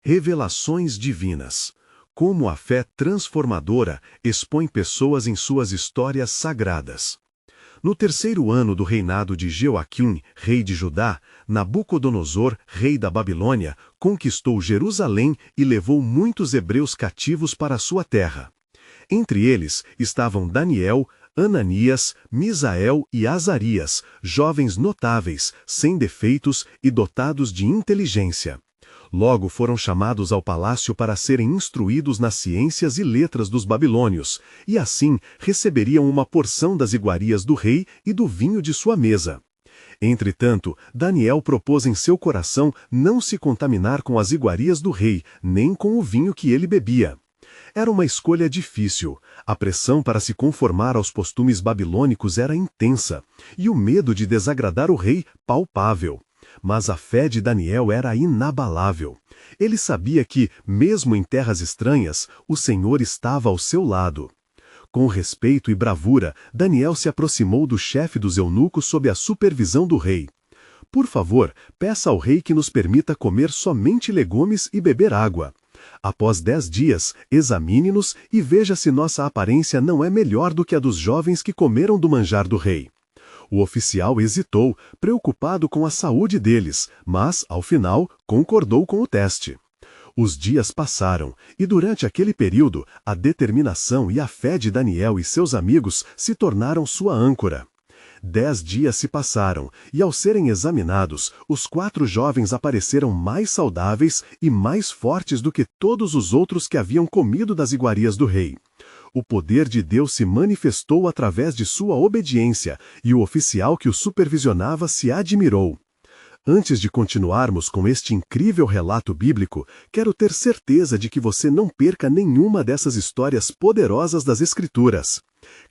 Revelações divinas. Como a fé transformadora expõe pessoas em suas histórias sagradas. No terceiro ano do reinado de Jeoaquim, rei de Judá, Nabucodonosor, rei da Babilônia, conquistou Jerusalém e levou muitos hebreus cativos para sua terra. Entre eles estavam Daniel, Ananias, Misael e Azarias, jovens notáveis, sem defeitos e dotados de inteligência. Logo foram chamados ao palácio para serem instruídos nas ciências e letras dos babilônios, e assim receberiam uma porção das iguarias do rei e do vinho de sua mesa. Entretanto, Daniel propôs em seu coração não se contaminar com as iguarias do rei, nem com o vinho que ele bebia. Era uma escolha difícil. A pressão para se conformar aos costumes babilônicos era intensa, e o medo de desagradar o rei palpável. Mas a fé de Daniel era inabalável. Ele sabia que, mesmo em terras estranhas, o Senhor estava ao seu lado. Com respeito e bravura, Daniel se aproximou do chefe dos eunucos sob a supervisão do rei. Por favor, peça ao rei que nos permita comer somente legumes e beber água. Após 10 dias, examine-nos e veja se nossa aparência não é melhor do que a dos jovens que comeram do manjar do rei. O oficial hesitou, preocupado com a saúde deles, mas, ao final, concordou com o teste. Os dias passaram, e durante aquele período, a determinação e a fé de Daniel e seus amigos se tornaram sua âncora. 10 dias se passaram, e ao serem examinados, os 4 jovens apareceram mais saudáveis e mais fortes do que todos os outros que haviam comido das iguarias do rei. O poder de Deus se manifestou através de sua obediência, e o oficial que o supervisionava se admirou. Antes de continuarmos com este incrível relato bíblico, quero ter certeza de que você não perca nenhuma dessas histórias poderosas das Escrituras.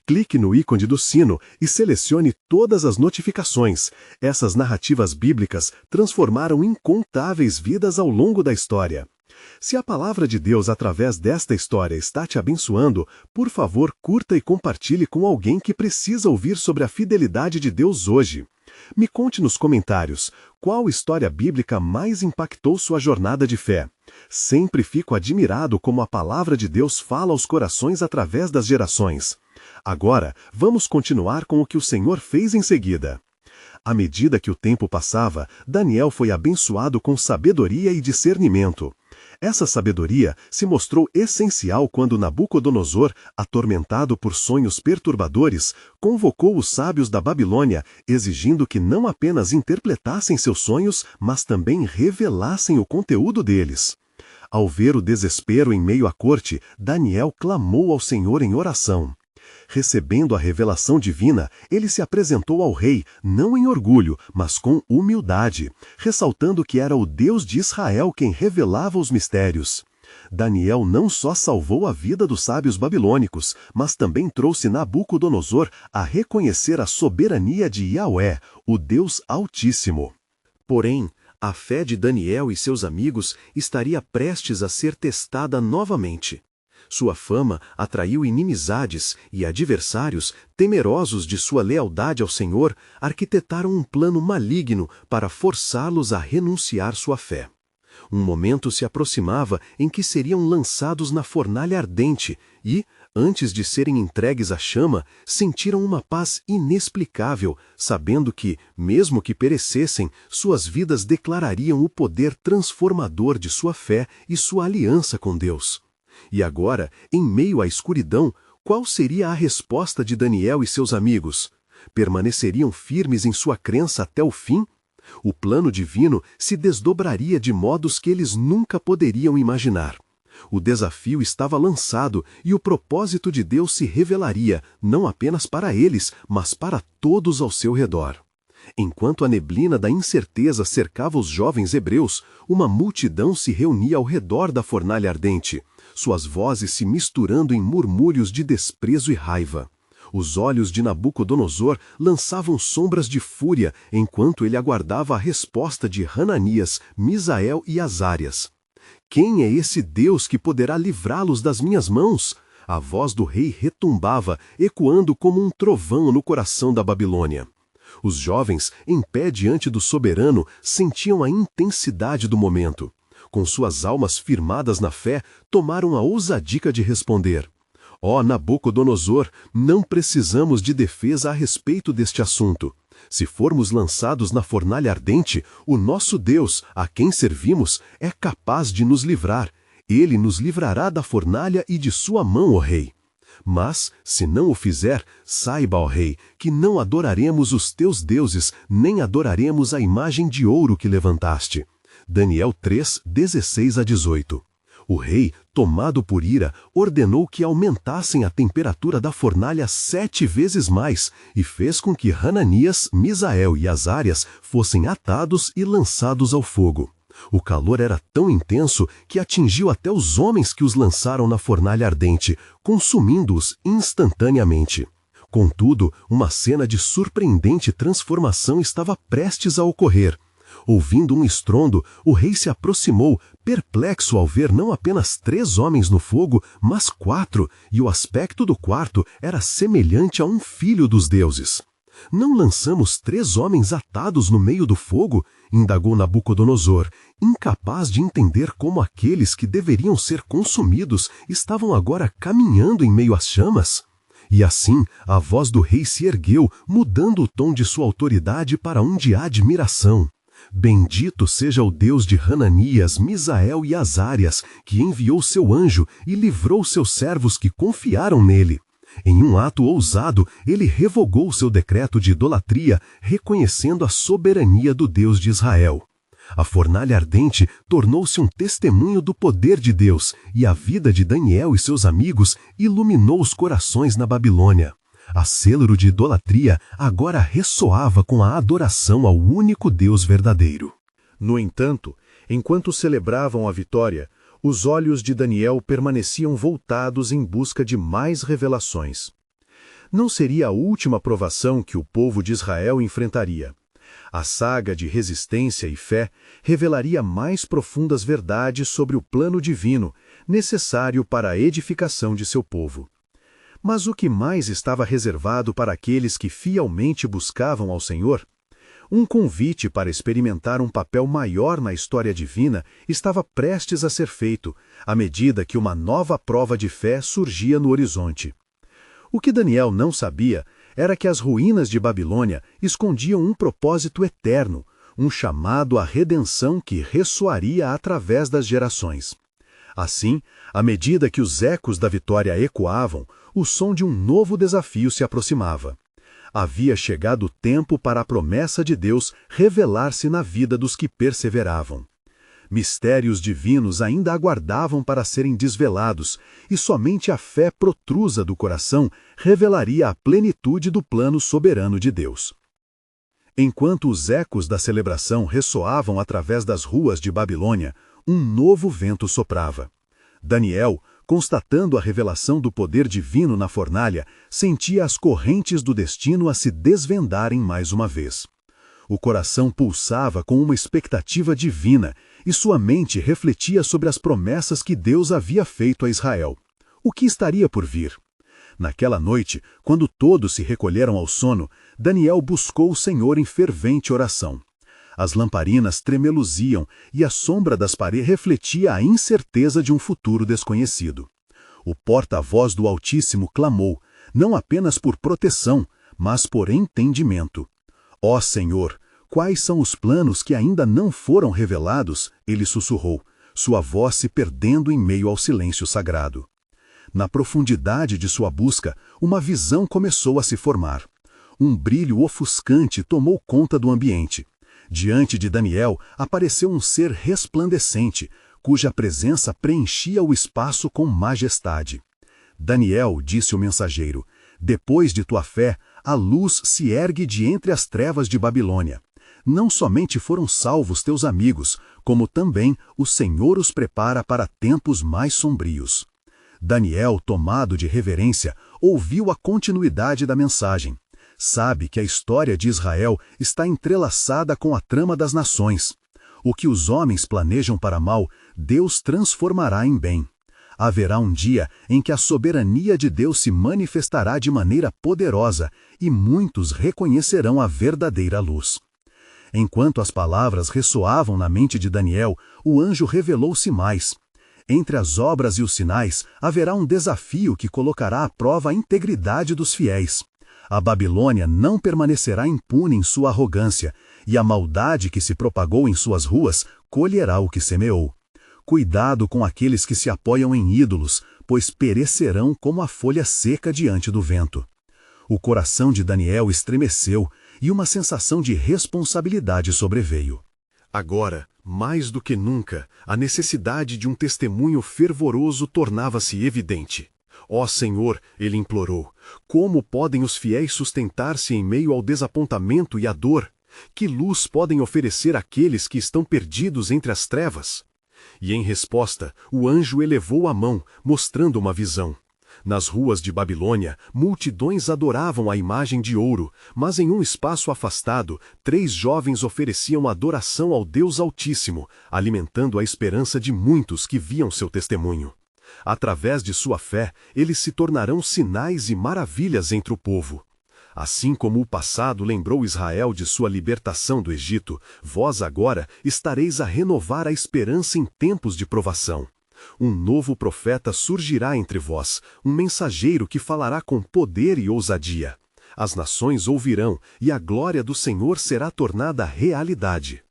Clique no ícone do sino e selecione todas as notificações. Essas narrativas bíblicas transformaram incontáveis vidas ao longo da história. Se a palavra de Deus através desta história está te abençoando, por favor, curta e compartilhe com alguém que precisa ouvir sobre a fidelidade de Deus hoje. Me conte nos comentários, qual história bíblica mais impactou sua jornada de fé? Sempre fico admirado como a palavra de Deus fala aos corações através das gerações. Agora, vamos continuar com o que o Senhor fez em seguida. À medida que o tempo passava, Daniel foi abençoado com sabedoria e discernimento. Essa sabedoria se mostrou essencial quando Nabucodonosor, atormentado por sonhos perturbadores, convocou os sábios da Babilônia, exigindo que não apenas interpretassem seus sonhos, mas também revelassem o conteúdo deles. Ao ver o desespero em meio à corte, Daniel clamou ao Senhor em oração. Recebendo a revelação divina, ele se apresentou ao rei, não em orgulho, mas com humildade, ressaltando que era o Deus de Israel quem revelava os mistérios. Daniel não só salvou a vida dos sábios babilônicos, mas também trouxe Nabucodonosor a reconhecer a soberania de Yahvé, o Deus Altíssimo. Porém, a fé de Daniel e seus amigos estaria prestes a ser testada novamente. Sua fama atraiu inimizades e adversários, temerosos de sua lealdade ao Senhor, arquitetaram um plano maligno para forçá-los a renunciar sua fé. Um momento se aproximava em que seriam lançados na fornalha ardente e, antes de serem entregues à chama, sentiram uma paz inexplicável, sabendo que, mesmo que perecessem, suas vidas declarariam o poder transformador de sua fé e sua aliança com Deus. E agora, em meio à escuridão, qual seria a resposta de Daniel e seus amigos? Permaneceriam firmes em sua crença até o fim? O plano divino se desdobraria de modos que eles nunca poderiam imaginar. O desafio estava lançado e o propósito de Deus se revelaria, não apenas para eles, mas para todos ao seu redor. Enquanto a neblina da incerteza cercava os jovens hebreus, uma multidão se reunia ao redor da fornalha ardente, suas vozes se misturando em murmúrios de desprezo e raiva. Os olhos de Nabucodonosor lançavam sombras de fúria enquanto ele aguardava a resposta de Hananias, Misael e Azarias. Quem é esse Deus que poderá livrá-los das minhas mãos? A voz do rei retumbava, ecoando como um trovão no coração da Babilônia. Os jovens, em pé diante do soberano, sentiam a intensidade do momento. com suas almas firmadas na fé, tomaram a ousadica de responder: Ó Nabucodonosor, não precisamos de defesa a respeito deste assunto. Se formos lançados na fornalha ardente, o nosso Deus, a quem servimos, é capaz de nos livrar. Ele nos livrará da fornalha e de sua mão, ó rei. Mas, se não o fizer, saiba, ó rei, que não adoraremos os teus deuses, nem adoraremos a imagem de ouro que levantaste. Daniel 3, 16-18. O rei, tomado por ira, ordenou que aumentassem a temperatura da fornalha 7 vezes mais e fez com que Hananias, Misael e Azarias fossem atados e lançados ao fogo. O calor era tão intenso que atingiu até os homens que os lançaram na fornalha ardente, consumindo-os instantaneamente. Contudo, uma cena de surpreendente transformação estava prestes a ocorrer. Ouvindo um estrondo, o rei se aproximou, perplexo ao ver não apenas 3 homens no fogo, mas 4, e o aspecto do quarto era semelhante a um filho dos deuses. Não lançamos 3 homens atados no meio do fogo? Indagou Nabucodonosor, incapaz de entender como aqueles que deveriam ser consumidos estavam agora caminhando em meio às chamas. E assim, a voz do rei se ergueu, mudando o tom de sua autoridade para um de admiração. Bendito seja o Deus de Hananias, Misael e Azarias, que enviou seu anjo e livrou seus servos que confiaram nele. Em um ato ousado, ele revogou seu decreto de idolatria, reconhecendo a soberania do Deus de Israel. A fornalha ardente tornou-se um testemunho do poder de Deus, e a vida de Daniel e seus amigos iluminou os corações na Babilônia. A célula de idolatria agora ressoava com a adoração ao único Deus verdadeiro. No entanto, enquanto celebravam a vitória, os olhos de Daniel permaneciam voltados em busca de mais revelações. Não seria a última provação que o povo de Israel enfrentaria. A saga de resistência e fé revelaria mais profundas verdades sobre o plano divino, necessário para a edificação de seu povo. Mas o que mais estava reservado para aqueles que fielmente buscavam ao Senhor? Um convite para experimentar um papel maior na história divina estava prestes a ser feito, à medida que uma nova prova de fé surgia no horizonte. O que Daniel não sabia era que as ruínas de Babilônia escondiam um propósito eterno, um chamado à redenção que ressoaria através das gerações. Assim, à medida que os ecos da vitória ecoavam, o som de um novo desafio se aproximava. Havia chegado o tempo para a promessa de Deus revelar-se na vida dos que perseveravam. Mistérios divinos ainda aguardavam para serem desvelados, e somente a fé protrusa do coração revelaria a plenitude do plano soberano de Deus. Enquanto os ecos da celebração ressoavam através das ruas de Babilônia, um novo vento soprava. Daniel, constatando a revelação do poder divino na fornalha, sentia as correntes do destino a se desvendarem mais uma vez. O coração pulsava com uma expectativa divina, e sua mente refletia sobre as promessas que Deus havia feito a Israel. O que estaria por vir? Naquela noite, quando todos se recolheram ao sono, Daniel buscou o Senhor em fervente oração. As lamparinas tremeluziam e a sombra das paredes refletia a incerteza de um futuro desconhecido. O porta-voz do Altíssimo clamou, não apenas por proteção, mas por entendimento. Ó Senhor, quais são os planos que ainda não foram revelados? Ele sussurrou, sua voz se perdendo em meio ao silêncio sagrado. Na profundidade de sua busca, uma visão começou a se formar. Um brilho ofuscante tomou conta do ambiente. Diante de Daniel apareceu um ser resplandecente, cuja presença preenchia o espaço com majestade. Daniel, disse o mensageiro, depois de tua fé, a luz se ergue de entre as trevas de Babilônia. Não somente foram salvos teus amigos, como também o Senhor os prepara para tempos mais sombrios. Daniel, tomado de reverência, ouviu a continuidade da mensagem. Sabe que a história de Israel está entrelaçada com a trama das nações. O que os homens planejam para mal, Deus transformará em bem. Haverá um dia em que a soberania de Deus se manifestará de maneira poderosa e muitos reconhecerão a verdadeira luz. Enquanto as palavras ressoavam na mente de Daniel, o anjo revelou-se mais. Entre as obras e os sinais, haverá um desafio que colocará à prova a integridade dos fiéis. A Babilônia não permanecerá impune em sua arrogância, e a maldade que se propagou em suas ruas colherá o que semeou. Cuidado com aqueles que se apoiam em ídolos, pois perecerão como a folha seca diante do vento. O coração de Daniel estremeceu, e uma sensação de responsabilidade sobreveio. Agora, mais do que nunca, a necessidade de um testemunho fervoroso tornava-se evidente. Ó Senhor, ele implorou, como podem os fiéis sustentar-se em meio ao desapontamento e à dor? Que luz podem oferecer àqueles que estão perdidos entre as trevas? E em resposta, o anjo elevou a mão, mostrando uma visão. Nas ruas de Babilônia, multidões adoravam a imagem de ouro, mas em um espaço afastado, 3 jovens ofereciam adoração ao Deus Altíssimo, alimentando a esperança de muitos que viam seu testemunho. Através de sua fé, eles se tornarão sinais e maravilhas entre o povo. Assim como o passado lembrou Israel de sua libertação do Egito, vós agora estareis a renovar a esperança em tempos de provação. Um novo profeta surgirá entre vós, um mensageiro que falará com poder e ousadia. As nações ouvirão, e a glória do Senhor será tornada realidade.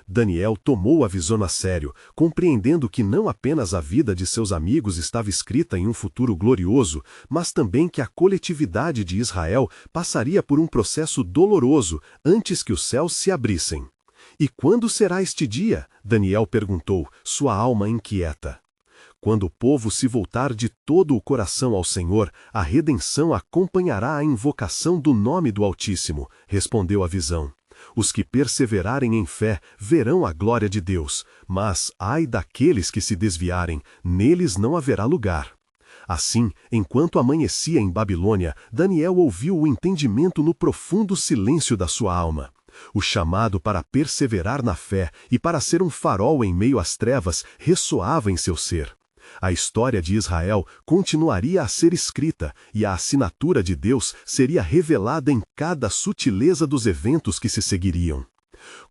Daniel tomou a visão a sério, compreendendo que não apenas a vida de seus amigos estava escrita em um futuro glorioso, mas também que a coletividade de Israel passaria por um processo doloroso antes que os céus se abrissem. E quando será este dia? Daniel perguntou, sua alma inquieta. Quando o povo se voltar de todo o coração ao Senhor, a redenção acompanhará a invocação do nome do Altíssimo, respondeu a visão. Os que perseverarem em fé verão a glória de Deus, mas, ai daqueles que se desviarem, neles não haverá lugar. Assim, enquanto amanhecia em Babilônia, Daniel ouviu o entendimento no profundo silêncio da sua alma. O chamado para perseverar na fé e para ser um farol em meio às trevas ressoava em seu ser. A história de Israel continuaria a ser escrita e a assinatura de Deus seria revelada em cada sutileza dos eventos que se seguiriam.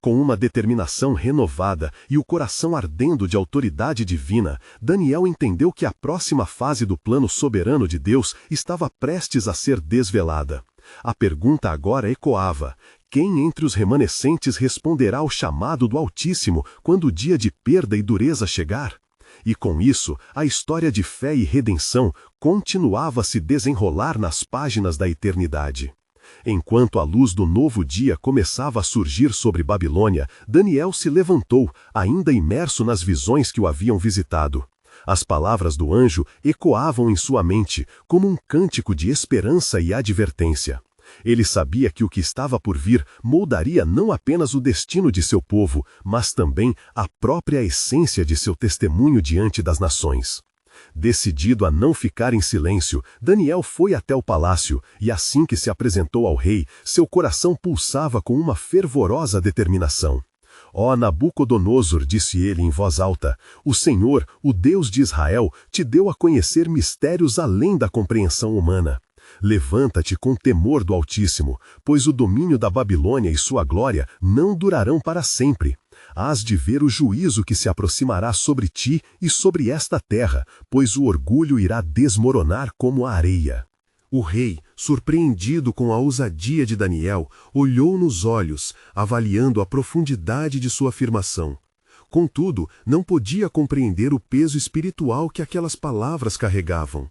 Com uma determinação renovada e o coração ardendo de autoridade divina, Daniel entendeu que a próxima fase do plano soberano de Deus estava prestes a ser desvelada. A pergunta agora ecoava: quem entre os remanescentes responderá ao chamado do Altíssimo quando o dia de perda e dureza chegar? E com isso, a história de fé e redenção continuava a se desenrolar nas páginas da eternidade. Enquanto a luz do novo dia começava a surgir sobre Babilônia, Daniel se levantou, ainda imerso nas visões que o haviam visitado. As palavras do anjo ecoavam em sua mente, como um cântico de esperança e advertência. Ele sabia que o que estava por vir moldaria não apenas o destino de seu povo, mas também a própria essência de seu testemunho diante das nações. Decidido a não ficar em silêncio, Daniel foi até o palácio, e assim que se apresentou ao rei, seu coração pulsava com uma fervorosa determinação. Ó Nabucodonosor, disse ele em voz alta, o Senhor, o Deus de Israel, te deu a conhecer mistérios além da compreensão humana. Levanta-te com temor do Altíssimo, pois o domínio da Babilônia e sua glória não durarão para sempre. Hás de ver o juízo que se aproximará sobre ti e sobre esta terra, pois o orgulho irá desmoronar como a areia. O rei, surpreendido com a ousadia de Daniel, olhou nos olhos, avaliando a profundidade de sua afirmação. Contudo, não podia compreender o peso espiritual que aquelas palavras carregavam.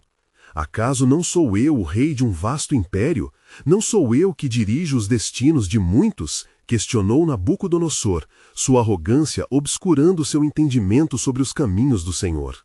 Acaso não sou eu o rei de um vasto império? Não sou eu que dirijo os destinos de muitos? Questionou Nabucodonosor, sua arrogância obscurando seu entendimento sobre os caminhos do Senhor.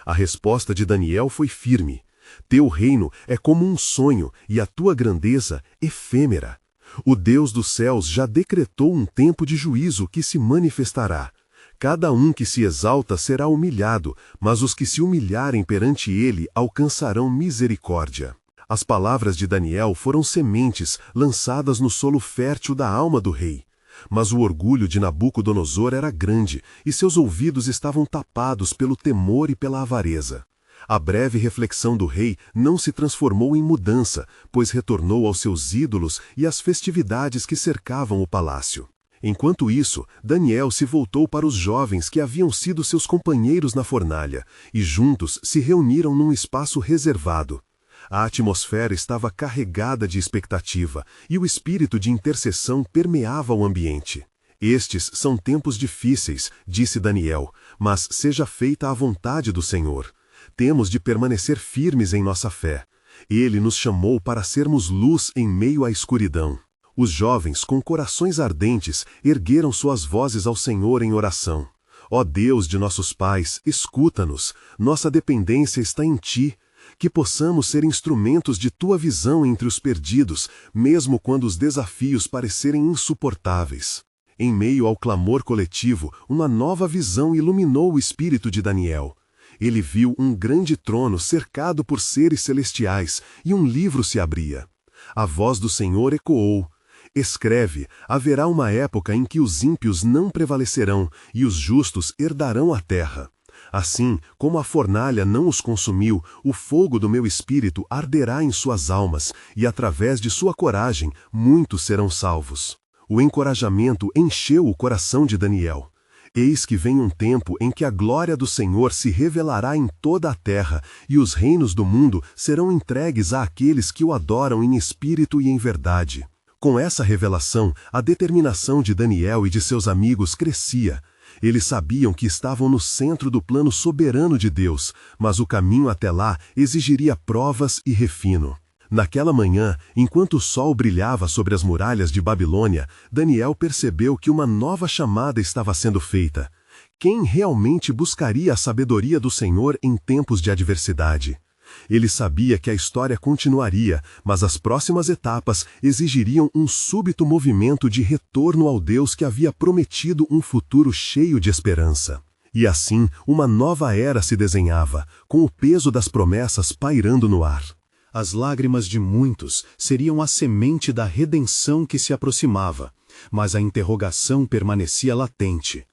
A resposta de Daniel foi firme. Teu reino é como um sonho e a tua grandeza efêmera. O Deus dos céus já decretou um tempo de juízo que se manifestará. Cada um que se exalta será humilhado, mas os que se humilharem perante ele alcançarão misericórdia. As palavras de Daniel foram sementes lançadas no solo fértil da alma do rei. Mas o orgulho de Nabucodonosor era grande, e seus ouvidos estavam tapados pelo temor e pela avareza. A breve reflexão do rei não se transformou em mudança, pois retornou aos seus ídolos e às festividades que cercavam o palácio. Enquanto isso, Daniel se voltou para os jovens que haviam sido seus companheiros na fornalha, e juntos se reuniram num espaço reservado. A atmosfera estava carregada de expectativa, e o espírito de intercessão permeava o ambiente. Estes são tempos difíceis, disse Daniel, mas seja feita a vontade do Senhor. Temos de permanecer firmes em nossa fé. Ele nos chamou para sermos luz em meio à escuridão. Os jovens, com corações ardentes, ergueram suas vozes ao Senhor em oração. Ó Deus de nossos pais, escuta-nos, nossa dependência está em Ti. Que possamos ser instrumentos de Tua visão entre os perdidos, mesmo quando os desafios parecerem insuportáveis. Em meio ao clamor coletivo, uma nova visão iluminou o espírito de Daniel. Ele viu um grande trono cercado por seres celestiais, e um livro se abria. A voz do Senhor ecoou. Escreve, haverá uma época em que os ímpios não prevalecerão, e os justos herdarão a terra. Assim, como a fornalha não os consumiu, o fogo do meu espírito arderá em suas almas, e através de sua coragem, muitos serão salvos. O encorajamento encheu o coração de Daniel. Eis que vem um tempo em que a glória do Senhor se revelará em toda a terra, e os reinos do mundo serão entregues àqueles que o adoram em espírito e em verdade. Com essa revelação, a determinação de Daniel e de seus amigos crescia. Eles sabiam que estavam no centro do plano soberano de Deus, mas o caminho até lá exigiria provas e refino. Naquela manhã, enquanto o sol brilhava sobre as muralhas de Babilônia, Daniel percebeu que uma nova chamada estava sendo feita. Quem realmente buscaria a sabedoria do Senhor em tempos de adversidade? Ele sabia que a história continuaria, mas as próximas etapas exigiriam um súbito movimento de retorno ao Deus que havia prometido um futuro cheio de esperança. E assim, uma nova era se desenhava, com o peso das promessas pairando no ar. As lágrimas de muitos seriam a semente da redenção que se aproximava, mas a interrogação permanecia latente.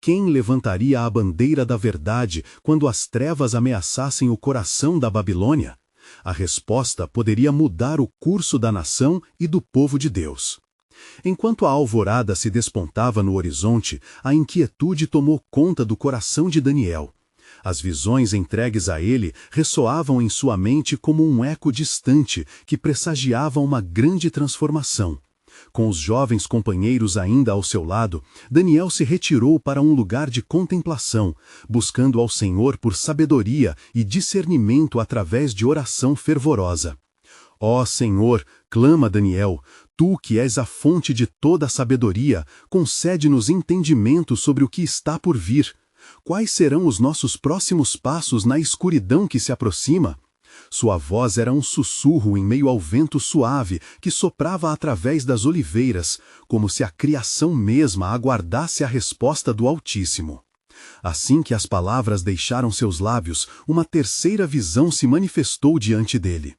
Quem levantaria a bandeira da verdade quando as trevas ameaçassem o coração da Babilônia? A resposta poderia mudar o curso da nação e do povo de Deus. Enquanto a alvorada se despontava no horizonte, a inquietude tomou conta do coração de Daniel. As visões entregues a ele ressoavam em sua mente como um eco distante que pressagiava uma grande transformação. Com os jovens companheiros ainda ao seu lado, Daniel se retirou para um lugar de contemplação, buscando ao Senhor por sabedoria e discernimento através de oração fervorosa. Ó Senhor, clama Daniel, Tu que és a fonte de toda a sabedoria, concede-nos entendimento sobre o que está por vir. Quais serão os nossos próximos passos na escuridão que se aproxima? Sua voz era um sussurro em meio ao vento suave que soprava através das oliveiras, como se a criação mesma aguardasse a resposta do Altíssimo. Assim que as palavras deixaram seus lábios, uma terceira visão se manifestou diante dele.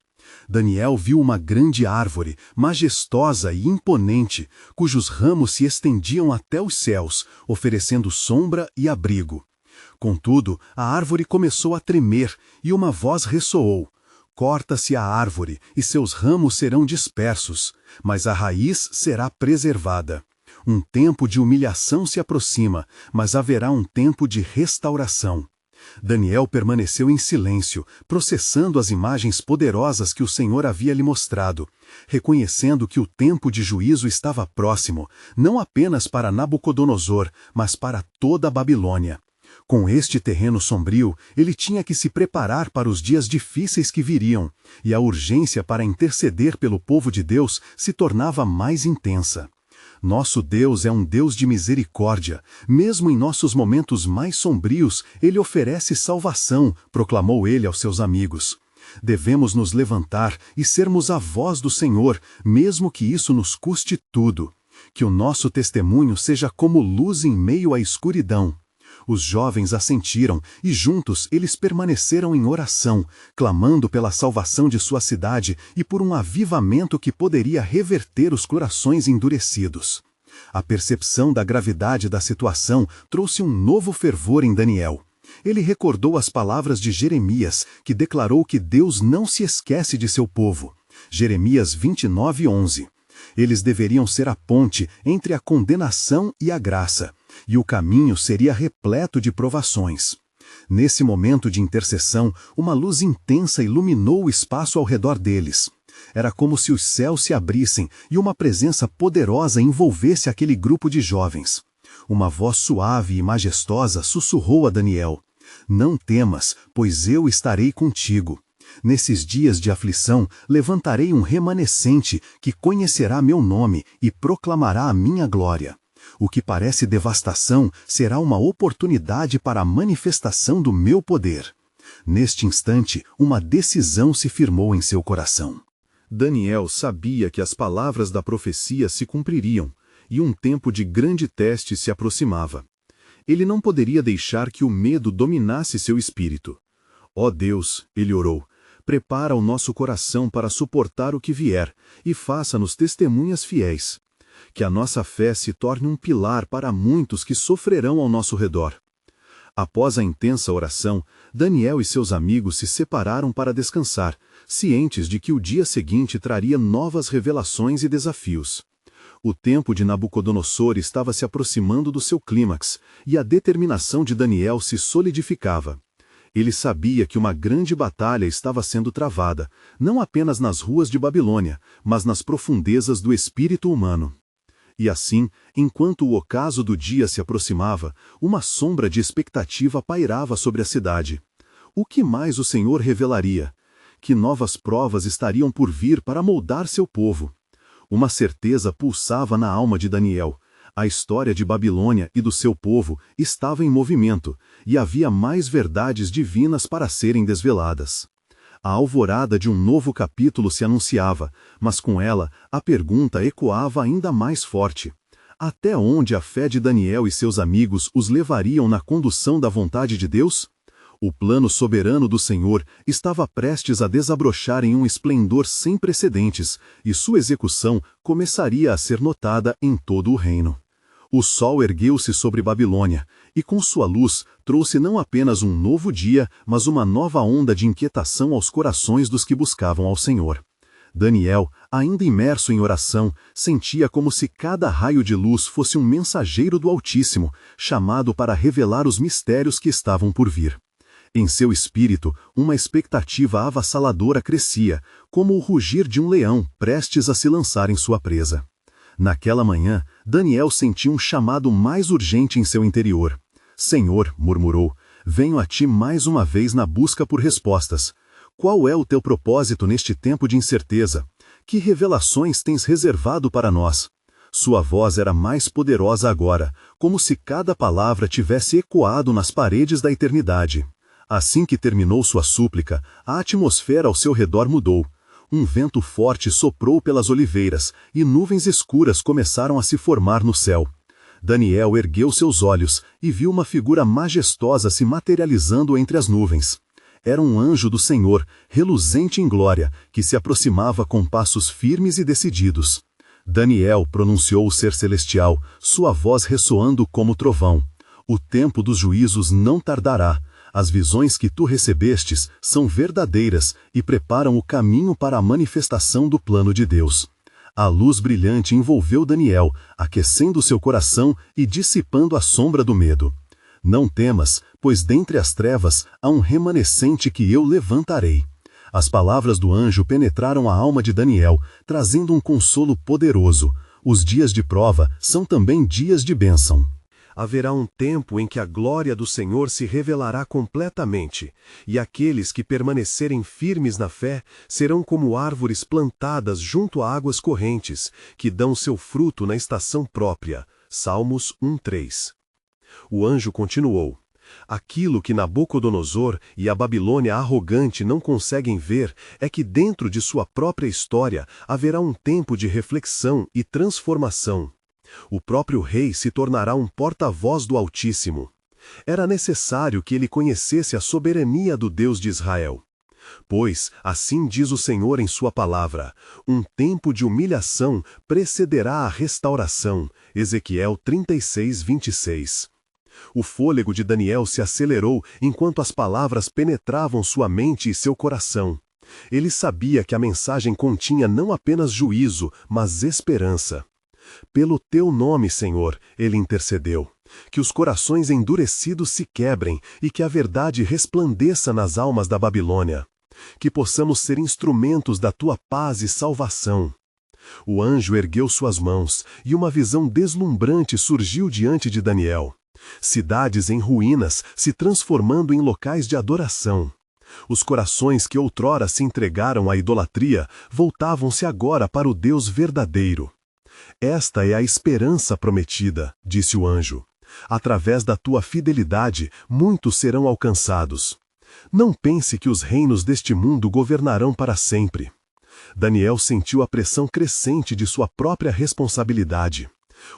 Daniel viu uma grande árvore, majestosa e imponente, cujos ramos se estendiam até os céus, oferecendo sombra e abrigo. Contudo, a árvore começou a tremer, e uma voz ressoou: corta-se a árvore, e seus ramos serão dispersos, mas a raiz será preservada. Um tempo de humilhação se aproxima, mas haverá um tempo de restauração. Daniel permaneceu em silêncio, processando as imagens poderosas que o Senhor havia lhe mostrado, reconhecendo que o tempo de juízo estava próximo, não apenas para Nabucodonosor, mas para toda a Babilônia. Com este terreno sombrio, ele tinha que se preparar para os dias difíceis que viriam, e a urgência para interceder pelo povo de Deus se tornava mais intensa. Nosso Deus é um Deus de misericórdia. Mesmo em nossos momentos mais sombrios, Ele oferece salvação, proclamou ele aos seus amigos. Devemos nos levantar e sermos a voz do Senhor, mesmo que isso nos custe tudo. Que o nosso testemunho seja como luz em meio à escuridão. Os jovens assentiram, e juntos eles permaneceram em oração, clamando pela salvação de sua cidade e por um avivamento que poderia reverter os corações endurecidos. A percepção da gravidade da situação trouxe um novo fervor em Daniel. Ele recordou as palavras de Jeremias, que declarou que Deus não se esquece de seu povo. Jeremias 29:11. Eles deveriam ser a ponte entre a condenação e a graça, e o caminho seria repleto de provações. Nesse momento de intercessão, uma luz intensa iluminou o espaço ao redor deles. Era como se os céus se abrissem e uma presença poderosa envolvesse aquele grupo de jovens. Uma voz suave e majestosa sussurrou a Daniel: "Não temas, pois eu estarei contigo. Nesses dias de aflição, levantarei um remanescente que conhecerá meu nome e proclamará a minha glória. O que parece devastação será uma oportunidade para a manifestação do meu poder." Neste instante, uma decisão se firmou em seu coração. Daniel sabia que as palavras da profecia se cumpririam, e um tempo de grande teste se aproximava. Ele não poderia deixar que o medo dominasse seu espírito. Ó Deus, ele orou, prepara o nosso coração para suportar o que vier, e faça-nos testemunhas fiéis. Que a nossa fé se torne um pilar para muitos que sofrerão ao nosso redor. Após a intensa oração, Daniel e seus amigos se separaram para descansar, cientes de que o dia seguinte traria novas revelações e desafios. O tempo de Nabucodonosor estava se aproximando do seu clímax, e a determinação de Daniel se solidificava. Ele sabia que uma grande batalha estava sendo travada, não apenas nas ruas de Babilônia, mas nas profundezas do espírito humano. E assim, enquanto o ocaso do dia se aproximava, uma sombra de expectativa pairava sobre a cidade. O que mais o Senhor revelaria? Que novas provas estariam por vir para moldar seu povo? Uma certeza pulsava na alma de Daniel. A história de Babilônia e do seu povo estava em movimento, e havia mais verdades divinas para serem desveladas. A alvorada de um novo capítulo se anunciava, mas com ela a pergunta ecoava ainda mais forte. Até onde a fé de Daniel e seus amigos os levariam na condução da vontade de Deus? O plano soberano do Senhor estava prestes a desabrochar em um esplendor sem precedentes, e sua execução começaria a ser notada em todo o reino. O sol ergueu-se sobre Babilônia, e com sua luz trouxe não apenas um novo dia, mas uma nova onda de inquietação aos corações dos que buscavam ao Senhor. Daniel, ainda imerso em oração, sentia como se cada raio de luz fosse um mensageiro do Altíssimo, chamado para revelar os mistérios que estavam por vir. Em seu espírito, uma expectativa avassaladora crescia, como o rugir de um leão prestes a se lançar em sua presa. Naquela manhã, Daniel sentiu um chamado mais urgente em seu interior. "Senhor", murmurou, "venho a ti mais uma vez na busca por respostas. Qual é o teu propósito neste tempo de incerteza? Que revelações tens reservado para nós?" Sua voz era mais poderosa agora, como se cada palavra tivesse ecoado nas paredes da eternidade. Assim que terminou sua súplica, a atmosfera ao seu redor mudou. Um vento forte soprou pelas oliveiras, e nuvens escuras começaram a se formar no céu. Daniel ergueu seus olhos e viu uma figura majestosa se materializando entre as nuvens. Era um anjo do Senhor, reluzente em glória, que se aproximava com passos firmes e decididos. Daniel pronunciou o ser celestial, sua voz ressoando como trovão. "O tempo dos juízos não tardará. As visões que tu recebestes são verdadeiras e preparam o caminho para a manifestação do plano de Deus." A luz brilhante envolveu Daniel, aquecendo seu coração e dissipando a sombra do medo. "Não temas, pois dentre as trevas há um remanescente que eu levantarei." As palavras do anjo penetraram a alma de Daniel, trazendo um consolo poderoso. Os dias de prova são também dias de bênção. Haverá um tempo em que a glória do Senhor se revelará completamente, e aqueles que permanecerem firmes na fé serão como árvores plantadas junto a águas correntes, que dão seu fruto na estação própria. Salmos 1:3. O anjo continuou: "Aquilo que Nabucodonosor e a Babilônia arrogante não conseguem ver é que dentro de sua própria história haverá um tempo de reflexão e transformação. O próprio rei se tornará um porta-voz do Altíssimo. Era necessário que ele conhecesse a soberania do Deus de Israel. Pois, assim diz o Senhor em sua palavra, um tempo de humilhação precederá a restauração. Ezequiel 36:26. O fôlego de Daniel se acelerou enquanto as palavras penetravam sua mente e seu coração. Ele sabia que a mensagem continha não apenas juízo, mas esperança. Pelo teu nome, Senhor, ele intercedeu. Que os corações endurecidos se quebrem e que a verdade resplandeça nas almas da Babilônia. Que possamos ser instrumentos da tua paz e salvação. O anjo ergueu suas mãos e uma visão deslumbrante surgiu diante de Daniel. Cidades em ruínas se transformando em locais de adoração. Os corações que outrora se entregaram à idolatria voltavam-se agora para o Deus verdadeiro. Esta é a esperança prometida, disse o anjo. Através da tua fidelidade, muitos serão alcançados. Não pense que os reinos deste mundo governarão para sempre. Daniel sentiu a pressão crescente de sua própria responsabilidade.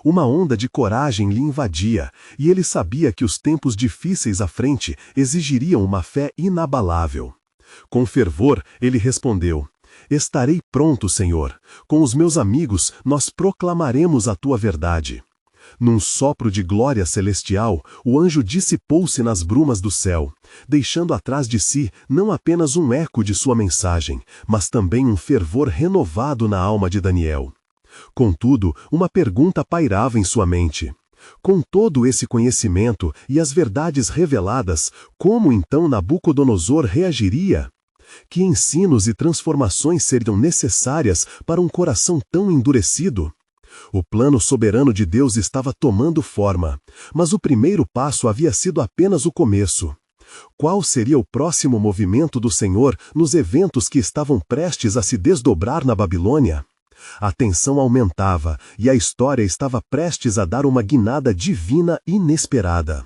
Uma onda de coragem lhe invadia, e ele sabia que os tempos difíceis à frente exigiriam uma fé inabalável. Com fervor, ele respondeu: Estarei pronto, Senhor. Com os meus amigos, nós proclamaremos a tua verdade. Num sopro de glória celestial, o anjo dissipou-se nas brumas do céu, deixando atrás de si não apenas um eco de sua mensagem, mas também um fervor renovado na alma de Daniel. Contudo, uma pergunta pairava em sua mente. Com todo esse conhecimento e as verdades reveladas, como então Nabucodonosor reagiria? Que ensinos e transformações seriam necessárias para um coração tão endurecido? O plano soberano de Deus estava tomando forma, mas o primeiro passo havia sido apenas o começo. Qual seria o próximo movimento do Senhor nos eventos que estavam prestes a se desdobrar na Babilônia? A tensão aumentava e a história estava prestes a dar uma guinada divina inesperada.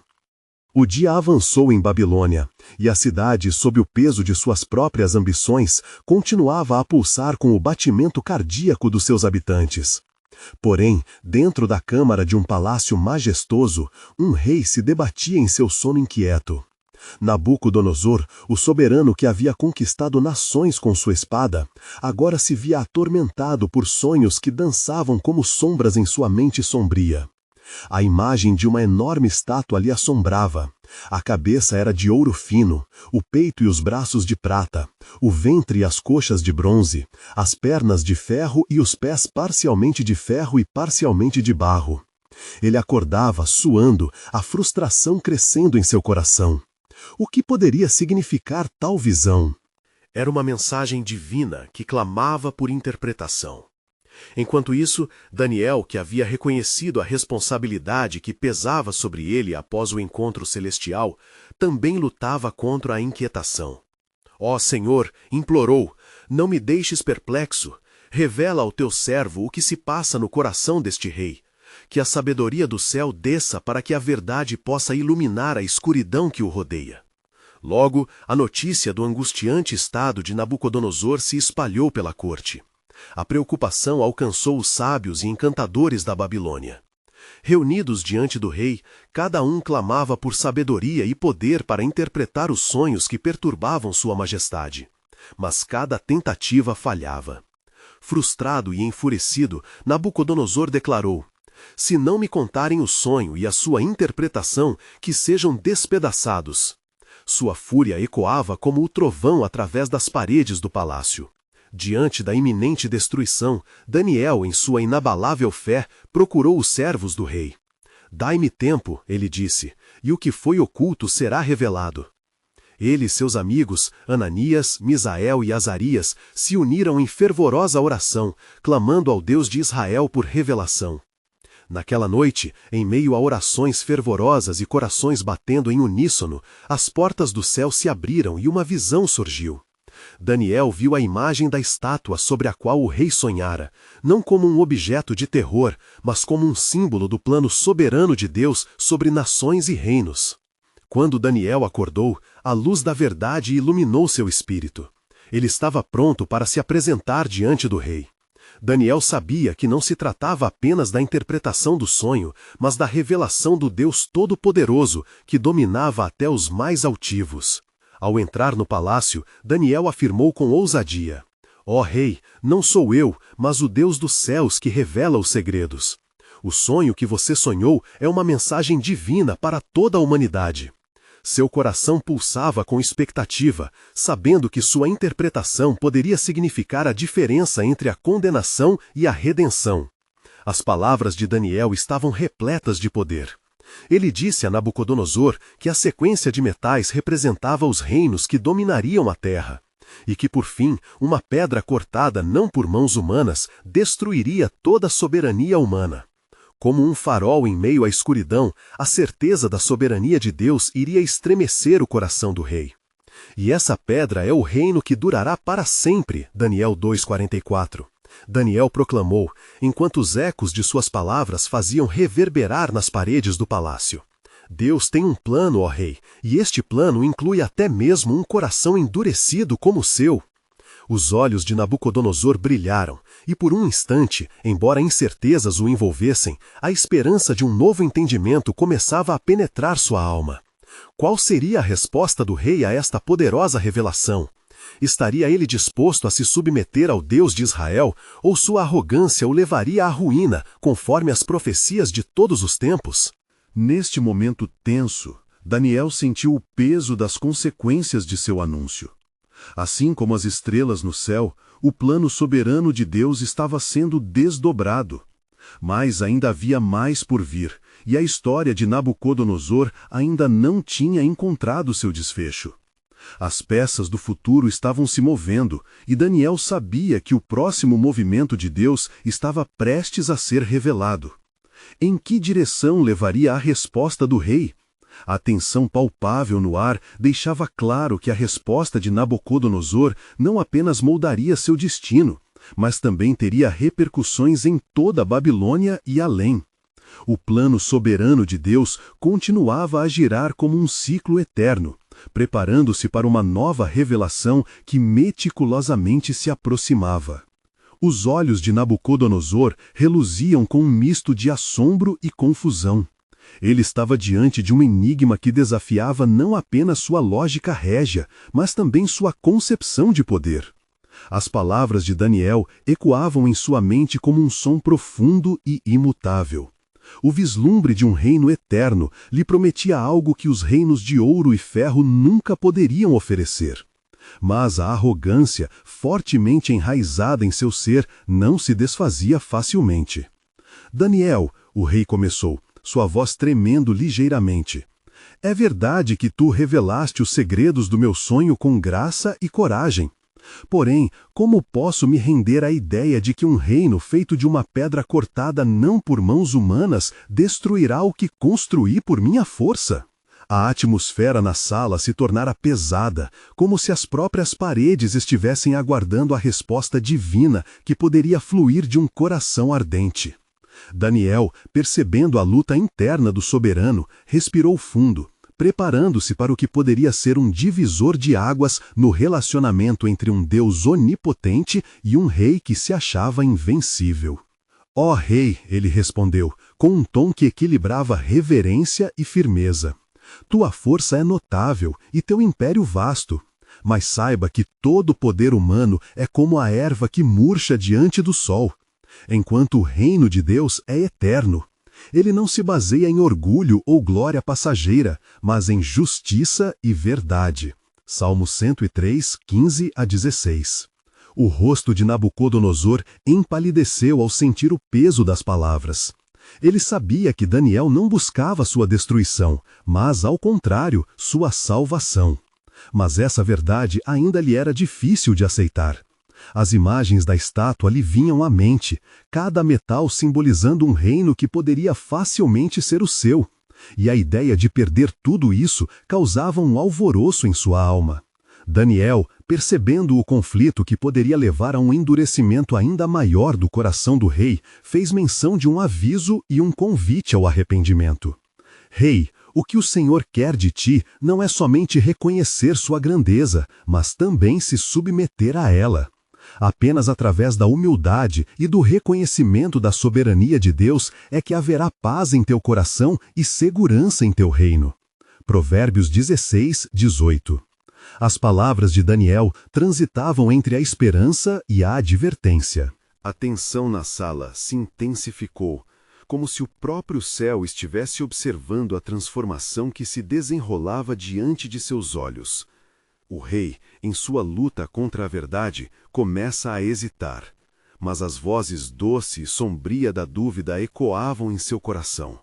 O dia avançou em Babilônia, e a cidade, sob o peso de suas próprias ambições, continuava a pulsar com o batimento cardíaco dos seus habitantes. Porém, dentro da câmara de um palácio majestoso, um rei se debatia em seu sono inquieto. Nabucodonosor, o soberano que havia conquistado nações com sua espada, agora se via atormentado por sonhos que dançavam como sombras em sua mente sombria. A imagem de uma enorme estátua lhe assombrava. A cabeça era de ouro fino, o peito e os braços de prata, o ventre e as coxas de bronze, as pernas de ferro e os pés parcialmente de ferro e parcialmente de barro. Ele acordava, suando, a frustração crescendo em seu coração. O que poderia significar tal visão? Era uma mensagem divina que clamava por interpretação. Enquanto isso, Daniel, que havia reconhecido a responsabilidade que pesava sobre ele após o encontro celestial, também lutava contra a inquietação. Ó Senhor, implorou, não me deixes perplexo. Revela ao teu servo o que se passa no coração deste rei. Que a sabedoria do céu desça para que a verdade possa iluminar a escuridão que o rodeia. Logo, a notícia do angustiante estado de Nabucodonosor se espalhou pela corte. A preocupação alcançou os sábios e encantadores da Babilônia. Reunidos diante do rei, cada um clamava por sabedoria e poder para interpretar os sonhos que perturbavam sua majestade. Mas cada tentativa falhava. Frustrado e enfurecido, Nabucodonosor declarou: Se não me contarem o sonho e a sua interpretação, que sejam despedaçados. Sua fúria ecoava como o trovão através das paredes do palácio. Diante da iminente destruição, Daniel, em sua inabalável fé, procurou os servos do rei. Dai-me tempo, ele disse, e o que foi oculto será revelado. Ele e seus amigos, Ananias, Misael e Azarias, se uniram em fervorosa oração, clamando ao Deus de Israel por revelação. Naquela noite, em meio a orações fervorosas e corações batendo em uníssono, as portas do céu se abriram e uma visão surgiu. Daniel viu a imagem da estátua sobre a qual o rei sonhara, não como um objeto de terror, mas como um símbolo do plano soberano de Deus sobre nações e reinos. Quando Daniel acordou, a luz da verdade iluminou seu espírito. Ele estava pronto para se apresentar diante do rei. Daniel sabia que não se tratava apenas da interpretação do sonho, mas da revelação do Deus Todo-Poderoso, que dominava até os mais altivos. Ao entrar no palácio, Daniel afirmou com ousadia: Ó rei, não sou eu, mas o Deus dos céus que revela os segredos. O sonho que você sonhou é uma mensagem divina para toda a humanidade. Seu coração pulsava com expectativa, sabendo que sua interpretação poderia significar a diferença entre a condenação e a redenção. As palavras de Daniel estavam repletas de poder. Ele disse a Nabucodonosor que a sequência de metais representava os reinos que dominariam a terra, e que, por fim, uma pedra cortada não por mãos humanas destruiria toda a soberania humana. Como um farol em meio à escuridão, a certeza da soberania de Deus iria estremecer o coração do rei. E essa pedra é o reino que durará para sempre, Daniel 2:44. Daniel proclamou, enquanto os ecos de suas palavras faziam reverberar nas paredes do palácio. Deus tem um plano, ó rei, e este plano inclui até mesmo um coração endurecido como o seu. Os olhos de Nabucodonosor brilharam, e por um instante, embora incertezas o envolvessem, a esperança de um novo entendimento começava a penetrar sua alma. Qual seria a resposta do rei a esta poderosa revelação? Estaria ele disposto a se submeter ao Deus de Israel, ou sua arrogância o levaria à ruína, conforme as profecias de todos os tempos? Neste momento tenso, Daniel sentiu o peso das consequências de seu anúncio. Assim como as estrelas no céu, o plano soberano de Deus estava sendo desdobrado. Mas ainda havia mais por vir, e a história de Nabucodonosor ainda não tinha encontrado seu desfecho. As peças do futuro estavam se movendo, e Daniel sabia que o próximo movimento de Deus estava prestes a ser revelado. Em que direção levaria a resposta do rei? A tensão palpável no ar deixava claro que a resposta de Nabucodonosor não apenas moldaria seu destino, mas também teria repercussões em toda a Babilônia e além. O plano soberano de Deus continuava a girar como um ciclo eterno, preparando-se para uma nova revelação que meticulosamente se aproximava. Os olhos de Nabucodonosor reluziam com um misto de assombro e confusão. Ele estava diante de um enigma que desafiava não apenas sua lógica régia, mas também sua concepção de poder. As palavras de Daniel ecoavam em sua mente como um som profundo e imutável. O vislumbre de um reino eterno lhe prometia algo que os reinos de ouro e ferro nunca poderiam oferecer. Mas a arrogância, fortemente enraizada em seu ser, não se desfazia facilmente. Daniel, o rei começou, sua voz tremendo ligeiramente. É verdade que tu revelaste os segredos do meu sonho com graça e coragem. Porém, como posso me render à ideia de que um reino feito de uma pedra cortada não por mãos humanas destruirá o que construí por minha força? A atmosfera na sala se tornara pesada, como se as próprias paredes estivessem aguardando a resposta divina que poderia fluir de um coração ardente. Daniel, percebendo a luta interna do soberano, respirou fundo, preparando-se para o que poderia ser um divisor de águas no relacionamento entre um Deus onipotente e um rei que se achava invencível. Ó rei, ele respondeu, com um tom que equilibrava reverência e firmeza. Tua força é notável e teu império vasto. Mas saiba que todo o poder humano é como a erva que murcha diante do sol, enquanto o reino de Deus é eterno. Ele não se baseia em orgulho ou glória passageira, mas em justiça e verdade. Salmo 103, 15 a 16. O rosto de Nabucodonosor empalideceu ao sentir o peso das palavras. Ele sabia que Daniel não buscava sua destruição, mas, ao contrário, sua salvação. Mas essa verdade ainda lhe era difícil de aceitar. As imagens da estátua lhe vinham à mente, cada metal simbolizando um reino que poderia facilmente ser o seu. E a ideia de perder tudo isso causava um alvoroço em sua alma. Daniel, percebendo o conflito que poderia levar a um endurecimento ainda maior do coração do rei, fez menção de um aviso e um convite ao arrependimento. Rei, o que o Senhor quer de ti não é somente reconhecer sua grandeza, mas também se submeter a ela. Apenas através da humildade e do reconhecimento da soberania de Deus é que haverá paz em teu coração e segurança em teu reino. Provérbios 16, 18. As palavras de Daniel transitavam entre a esperança e a advertência. A tensão na sala se intensificou. como se o próprio céu estivesse observando a transformação que se desenrolava diante de seus olhos. O rei, em sua luta contra a verdade, começa a hesitar, mas as vozes doce e sombria da dúvida ecoavam em seu coração.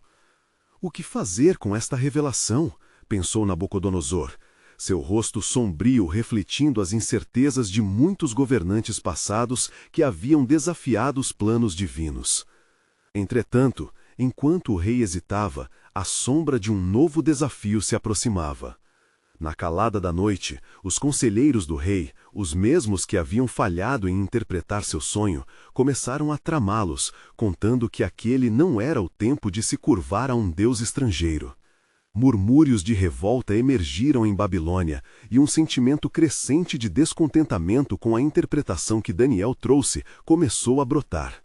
O que fazer com esta revelação? Pensou Nabucodonosor, seu rosto sombrio refletindo as incertezas de muitos governantes passados que haviam desafiado os planos divinos. Entretanto, enquanto o rei hesitava, a sombra de um novo desafio se aproximava. Na calada da noite, os conselheiros do rei, os mesmos que haviam falhado em interpretar seu sonho, começaram a tramá-los, contando que aquele não era o tempo de se curvar a um deus estrangeiro. Murmúrios de revolta emergiram em Babilônia, e um sentimento crescente de descontentamento com a interpretação que Daniel trouxe começou a brotar.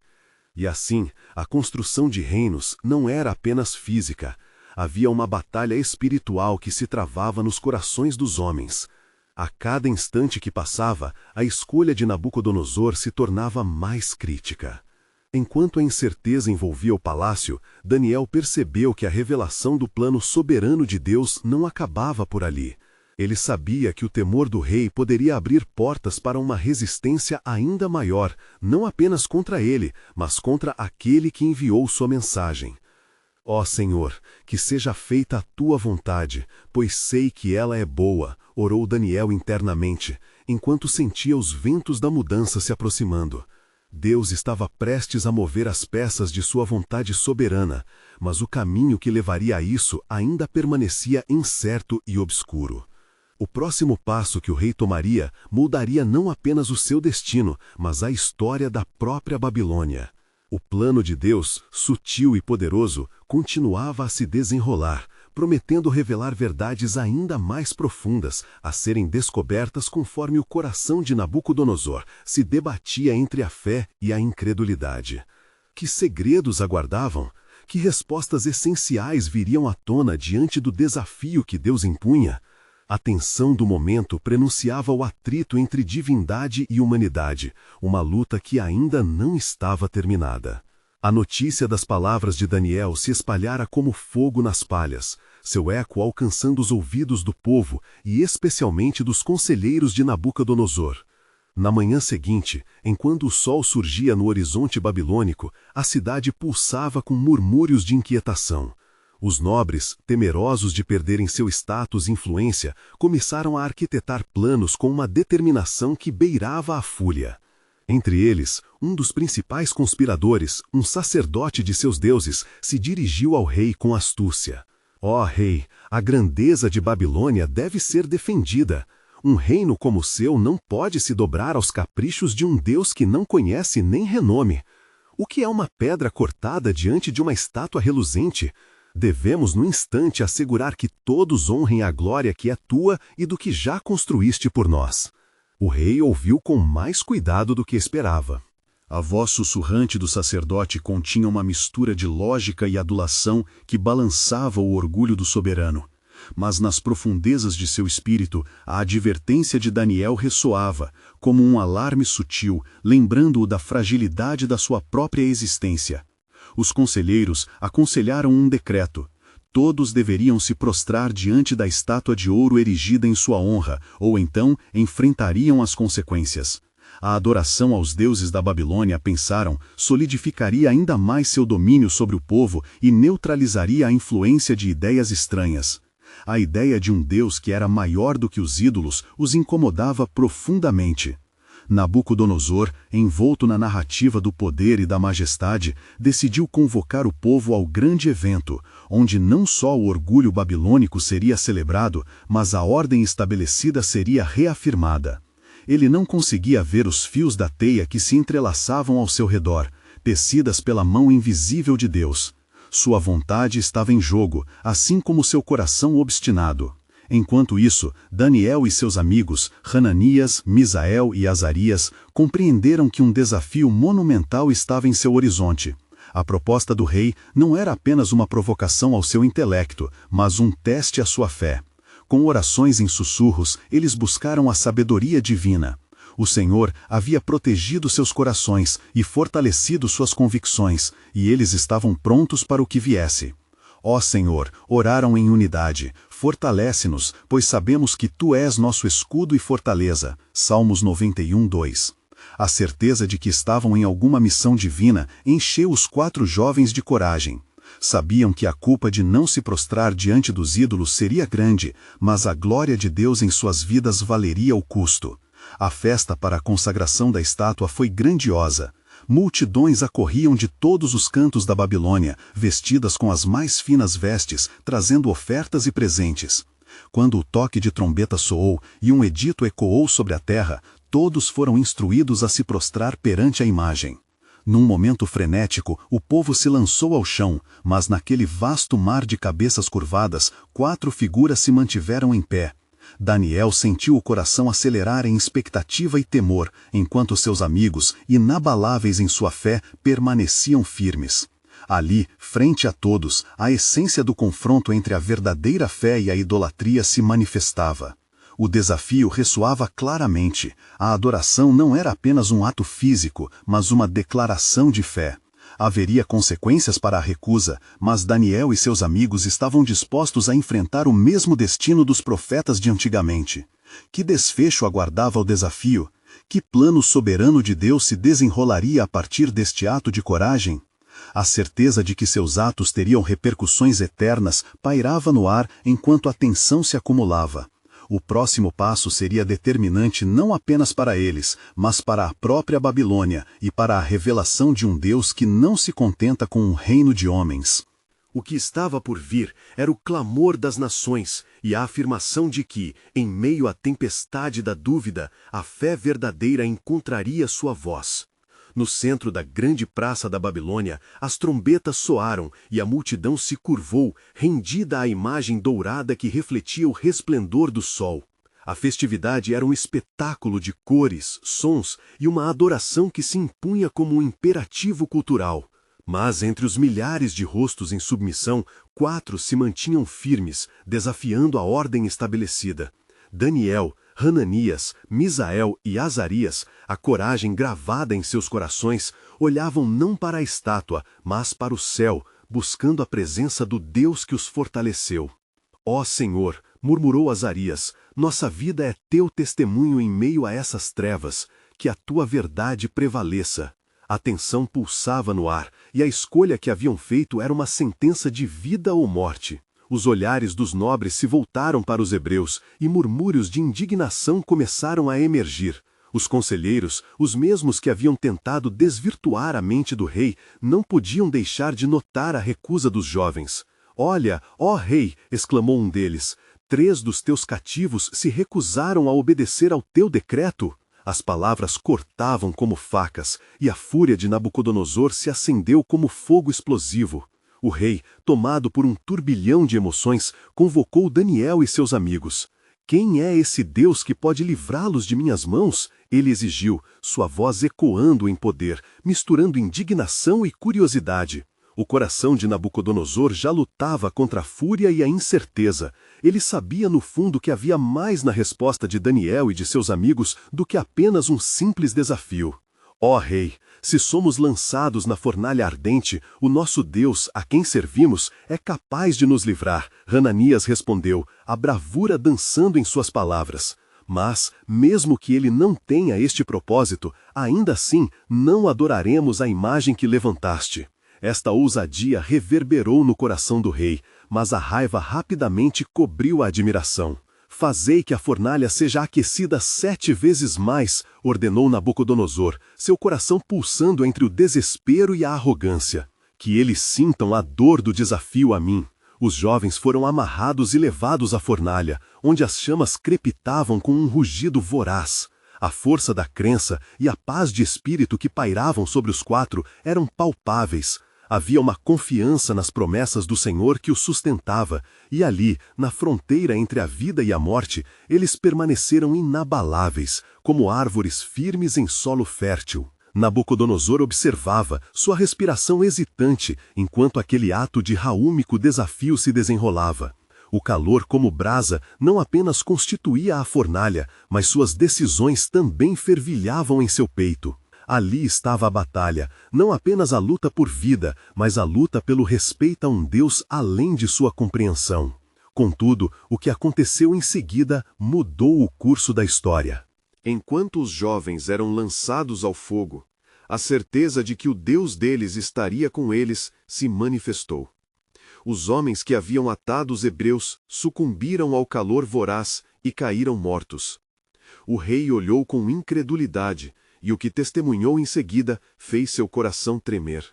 E assim, a construção de reinos não era apenas física. Havia uma batalha espiritual que se travava nos corações dos homens. A cada instante que passava, a escolha de Nabucodonosor se tornava mais crítica. Enquanto a incerteza envolvia o palácio, Daniel percebeu que a revelação do plano soberano de Deus não acabava por ali. Ele sabia que o temor do rei poderia abrir portas para uma resistência ainda maior, não apenas contra ele, mas contra aquele que enviou sua mensagem. Ó Senhor, que seja feita a tua vontade, pois sei que ela é boa, orou Daniel internamente, enquanto sentia os ventos da mudança se aproximando. Deus estava prestes a mover as peças de sua vontade soberana, mas o caminho que levaria a isso ainda permanecia incerto e obscuro. O próximo passo que o rei tomaria mudaria não apenas o seu destino, mas a história da própria Babilônia. O plano de Deus, sutil e poderoso, continuava a se desenrolar, prometendo revelar verdades ainda mais profundas, a serem descobertas conforme o coração de Nabucodonosor se debatia entre a fé e a incredulidade. Que segredos aguardavam? Que respostas essenciais viriam à tona diante do desafio que Deus impunha? A tensão do momento prenunciava o atrito entre divindade e humanidade, uma luta que ainda não estava terminada. A notícia das palavras de Daniel se espalhara como fogo nas palhas, seu eco alcançando os ouvidos do povo e especialmente dos conselheiros de Nabucodonosor. Na manhã seguinte, enquanto o sol surgia no horizonte babilônico, a cidade pulsava com murmúrios de inquietação. Os nobres, temerosos de perderem seu status e influência, começaram a arquitetar planos com uma determinação que beirava a fúria. Entre eles, um dos principais conspiradores, um sacerdote de seus deuses, se dirigiu ao rei com astúcia. Ó rei, a grandeza de Babilônia deve ser defendida. Um reino como o seu não pode se dobrar aos caprichos de um deus que não conhece nem renome. O que é uma pedra cortada diante de uma estátua reluzente? Devemos, no instante, assegurar que todos honrem a glória que é tua e do que já construíste por nós. O rei ouviu com mais cuidado do que esperava. A voz sussurrante do sacerdote continha uma mistura de lógica e adulação que balançava o orgulho do soberano. Mas nas profundezas de seu espírito, a advertência de Daniel ressoava, como um alarme sutil, lembrando-o da fragilidade da sua própria existência. Os conselheiros aconselharam um decreto. Todos deveriam se prostrar diante da estátua de ouro erigida em sua honra, ou então enfrentariam as consequências. A adoração aos deuses da Babilônia, pensaram, solidificaria ainda mais seu domínio sobre o povo e neutralizaria a influência de ideias estranhas. A ideia de um Deus que era maior do que os ídolos os incomodava profundamente. Nabucodonosor, envolto na narrativa do poder e da majestade, decidiu convocar o povo ao grande evento, onde não só o orgulho babilônico seria celebrado, mas a ordem estabelecida seria reafirmada. Ele não conseguia ver os fios da teia que se entrelaçavam ao seu redor, tecidas pela mão invisível de Deus. Sua vontade estava em jogo, assim como seu coração obstinado. Enquanto isso, Daniel e seus amigos, Hananias, Misael e Azarias, compreenderam que um desafio monumental estava em seu horizonte. A proposta do rei não era apenas uma provocação ao seu intelecto, mas um teste à sua fé. Com orações em sussurros, eles buscaram a sabedoria divina. O Senhor havia protegido seus corações e fortalecido suas convicções, e eles estavam prontos para o que viesse. Ó Senhor, oraram em unidade, fortalece-nos, pois sabemos que Tu és nosso escudo e fortaleza. Salmos 91, 2. A certeza de que estavam em alguma missão divina encheu os 4 jovens de coragem. Sabiam que a culpa de não se prostrar diante dos ídolos seria grande, mas a glória de Deus em suas vidas valeria o custo. A festa para a consagração da estátua foi grandiosa. Multidões acorriam de todos os cantos da Babilônia, vestidas com as mais finas vestes, trazendo ofertas e presentes. Quando o toque de trombeta soou e um edito ecoou sobre a terra, todos foram instruídos a se prostrar perante a imagem. Num momento frenético, o povo se lançou ao chão, mas naquele vasto mar de cabeças curvadas, 4 figuras se mantiveram em pé. Daniel sentiu o coração acelerar em expectativa e temor, enquanto seus amigos, inabaláveis em sua fé, permaneciam firmes. Ali, frente a todos, a essência do confronto entre a verdadeira fé e a idolatria se manifestava. O desafio ressoava claramente. A adoração não era apenas um ato físico, mas uma declaração de fé. Haveria consequências para a recusa, mas Daniel e seus amigos estavam dispostos a enfrentar o mesmo destino dos profetas de antigamente. Que desfecho aguardava o desafio? Que plano soberano de Deus se desenrolaria a partir deste ato de coragem? A certeza de que seus atos teriam repercussões eternas pairava no ar enquanto a tensão se acumulava. O próximo passo seria determinante não apenas para eles, mas para a própria Babilônia e para a revelação de um Deus que não se contenta com um reino de homens. O que estava por vir era o clamor das nações e a afirmação de que, em meio à tempestade da dúvida, a fé verdadeira encontraria sua voz. No centro da grande praça da Babilônia, as trombetas soaram e a multidão se curvou, rendida à imagem dourada que refletia o resplendor do sol. A festividade era um espetáculo de cores, sons e uma adoração que se impunha como um imperativo cultural. Mas entre os milhares de rostos em submissão, 4 se mantinham firmes, desafiando a ordem estabelecida. Daniel, Hananias, Misael e Azarias, a coragem gravada em seus corações, olhavam não para a estátua, mas para o céu, buscando a presença do Deus que os fortaleceu. Ó Senhor, murmurou Azarias, nossa vida é teu testemunho em meio a essas trevas, que a tua verdade prevaleça. A tensão pulsava no ar, e a escolha que haviam feito era uma sentença de vida ou morte. Os olhares dos nobres se voltaram para os hebreus, e murmúrios de indignação começaram a emergir. Os conselheiros, os mesmos que haviam tentado desvirtuar a mente do rei, não podiam deixar de notar a recusa dos jovens. Olha, ó rei, exclamou um deles, 3 dos teus cativos se recusaram a obedecer ao teu decreto. As palavras cortavam como facas, e a fúria de Nabucodonosor se acendeu como fogo explosivo. O rei, tomado por um turbilhão de emoções, convocou Daniel e seus amigos. Quem é esse Deus que pode livrá-los de minhas mãos? Ele exigiu, sua voz ecoando em poder, misturando indignação e curiosidade. O coração de Nabucodonosor já lutava contra a fúria e a incerteza. Ele sabia no fundo que havia mais na resposta de Daniel e de seus amigos do que apenas um simples desafio. Ó rei, se somos lançados na fornalha ardente, o nosso Deus, a quem servimos, é capaz de nos livrar. Hananias respondeu, a bravura dançando em suas palavras. Mas, mesmo que ele não tenha este propósito, ainda assim não adoraremos a imagem que levantaste. Esta ousadia reverberou no coração do rei, mas a raiva rapidamente cobriu a admiração. Fazei que a fornalha seja aquecida 7 vezes mais, ordenou Nabucodonosor, seu coração pulsando entre o desespero e a arrogância. Que eles sintam a dor do desafio a mim. Os jovens foram amarrados e levados à fornalha, onde as chamas crepitavam com um rugido voraz. A força da crença e a paz de espírito que pairavam sobre os 4 eram palpáveis. Havia uma confiança nas promessas do Senhor que os sustentava, e ali, na fronteira entre a vida e a morte, eles permaneceram inabaláveis, como árvores firmes em solo fértil. Nabucodonosor observava, sua respiração hesitante, enquanto aquele ato de raúmico desafio se desenrolava. O calor como brasa não apenas constituía a fornalha, mas suas decisões também fervilhavam em seu peito. Ali estava a batalha, não apenas a luta por vida, mas a luta pelo respeito a um Deus além de sua compreensão. Contudo, o que aconteceu em seguida mudou o curso da história. Enquanto os jovens eram lançados ao fogo, a certeza de que o Deus deles estaria com eles se manifestou. Os homens que haviam atado os hebreus sucumbiram ao calor voraz e caíram mortos. O rei olhou com incredulidade, e o que testemunhou em seguida fez seu coração tremer.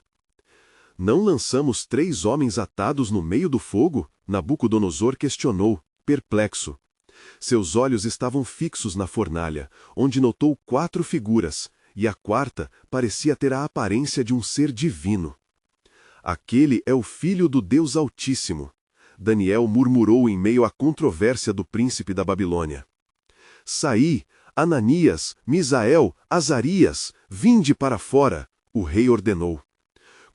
Não lançamos 3 homens atados no meio do fogo? Nabucodonosor questionou, perplexo. Seus olhos estavam fixos na fornalha, onde notou 4 figuras, e a quarta parecia ter a aparência de um ser divino. Aquele é o filho do Deus Altíssimo. Daniel murmurou em meio à controvérsia do príncipe da Babilônia. Saí, Ananias, Misael, Azarias, vinde para fora, o rei ordenou.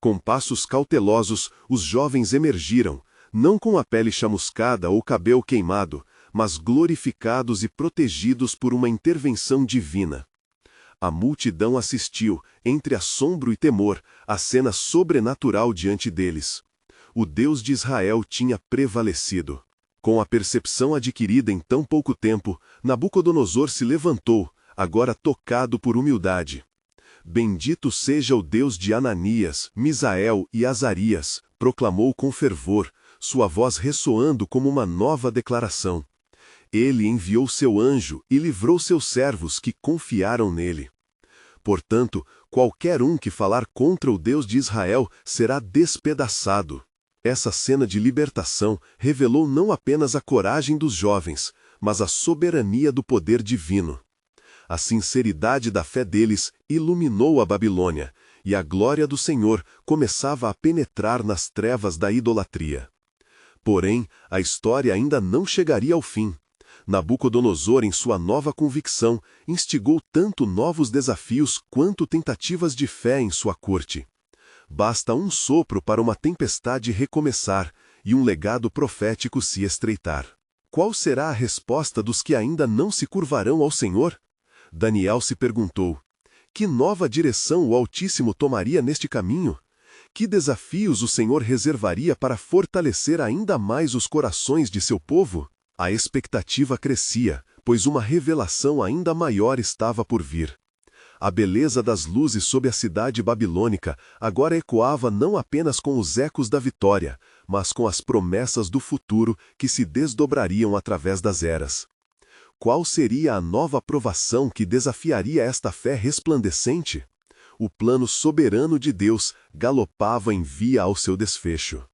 Com passos cautelosos, os jovens emergiram, não com a pele chamuscada ou cabelo queimado, mas glorificados e protegidos por uma intervenção divina. A multidão assistiu, entre assombro e temor, à cena sobrenatural diante deles. O Deus de Israel tinha prevalecido. Com a percepção adquirida em tão pouco tempo, Nabucodonosor se levantou, agora tocado por humildade. Bendito seja o Deus de Ananias, Misael e Azarias, proclamou com fervor, sua voz ressoando como uma nova declaração. Ele enviou seu anjo e livrou seus servos que confiaram nele. Portanto, qualquer um que falar contra o Deus de Israel será despedaçado. Essa cena de libertação revelou não apenas a coragem dos jovens, mas a soberania do poder divino. A sinceridade da fé deles iluminou a Babilônia, e a glória do Senhor começava a penetrar nas trevas da idolatria. Porém, a história ainda não chegaria ao fim. Nabucodonosor, em sua nova convicção, instigou tanto novos desafios quanto tentativas de fé em sua corte. Basta um sopro para uma tempestade recomeçar e um legado profético se estreitar. Qual será a resposta dos que ainda não se curvarão ao Senhor? Daniel se perguntou. Que nova direção o Altíssimo tomaria neste caminho? Que desafios o Senhor reservaria para fortalecer ainda mais os corações de seu povo? A expectativa crescia, pois uma revelação ainda maior estava por vir. A beleza das luzes sob a cidade babilônica agora ecoava não apenas com os ecos da vitória, mas com as promessas do futuro que se desdobrariam através das eras. Qual seria a nova provação que desafiaria esta fé resplandecente? O plano soberano de Deus galopava em via ao seu desfecho.